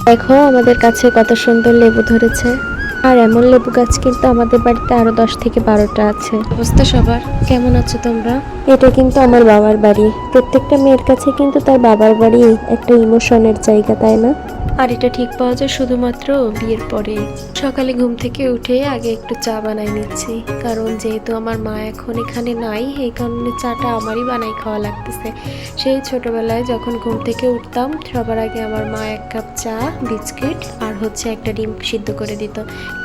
দেখো আমাদের কাছে কত সুন্দর লেবু ধরেছে। আর এমন লেবু গাছ কিন্তু আমাদের বাড়িতে আরো 10 থেকে 12টা আছে। অবস্থা সবার কেমন আছো তোমরা? এটা কিন্তু আমার বাবার বাড়ি। প্রত্যেকটা মেয়ের কাছে কিন্তু তার বাবার বাড়ি একটা ইমোশনের জায়গা, তাই না? আর এটা ঠিক পাওয়া যায় শুধুমাত্র বিয়ের পরে। সকালে ঘুম থেকে উঠে আগে একটু চা বানাই নিচ্ছি, কারণ যেহেতু আমার মা এখন এখানে নাই, এই কারণে চাটা আমারই বানাই খাওয়া লাগতেছে। সেই ছোটবেলায় যখন ঘুম থেকে উঠতাম সবার আগে আমার মা 1 কাপ চা, বিস্কিট আর একটা ডিম সিদ্ধ করে দিত।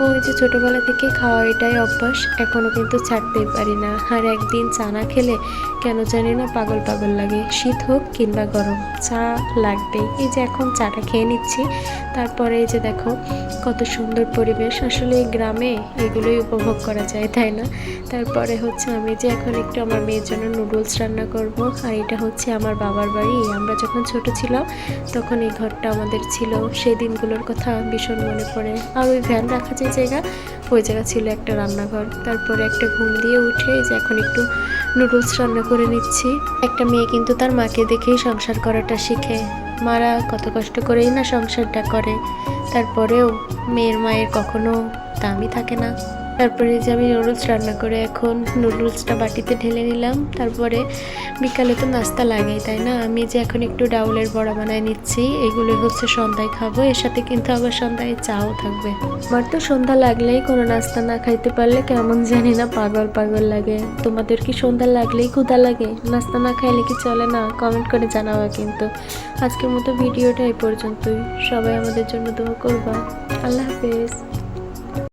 ওই যে ছোটবেলা থেকে খাওয়া এটাই অভ্যাস, এখনো কিন্তু ছাড়তেই পারি না। আর একদিন চা না খেলে কেন জানি না পাগল পাগল লাগে, শীত হোক কিংবা গরম চা লাগবেই। এই যে এখন চাটা খেয়ে নিচ্ছি, তারপরে এই যে দেখো কত সুন্দর পরিবেশ। আসলে গ্রামে এগুলোই উপভোগ করা যায়, তাই না? তারপরে আমি যে এখন একটু আমার মেয়ের জন্য নুডলস রান্না করব। আর এটা আমার বাবার বাড়ি। আমরা যখন ছোট ছিলাম তখন এই ঘরটা আমাদের ছিল। সেই দিনগুলোর কথা ভীষণ মনে পড়ে। আর ওই ভ্যান রাখা যে জায়গা, ওই জায়গা ছিল একটা রান্নাঘর। তারপরে একটা ঘুম দিয়ে উঠে যে এখন একটু নুডলস রান্না করে নিচ্ছি। একটা মেয়ে কিন্তু তার মাকে দেখেই সংসার করাটা শিখে। মারা কত কষ্ট করেই না সংসারটা করে, তারপরেও মেয়ের মায়ের কখনো দামই থাকে না। তারপরে যে আমি নুডলস রান্না করে এখন নুডলসটা বাটিতে ঢেলে নিলাম। তারপরে বিকালে তো নাস্তা লাগেই, তাই না? আমি যে এখন একটু ডাউলের বড়া বানায় নিচ্ছি, এগুলো সন্ধ্যায় খাবো। এর সাথে কিন্তু আবার সন্ধ্যায় চাও থাকবে। আমার তো সন্ধ্যা লাগলেই কোনো নাস্তা না খাইতে পারলে কেমন জানি না পাগল পাগল লাগে। তোমাদের কি সন্ধ্যা লাগলেই ক্ষুধা লাগে? নাস্তা না খাইলে কি চলে না? কমেন্ট করে জানাবা কিন্তু। আজকের মতো ভিডিওটা এই পর্যন্তই। সবাই আমাদের জন্য দোয়া করবা। আল্লাহ হাফেজ।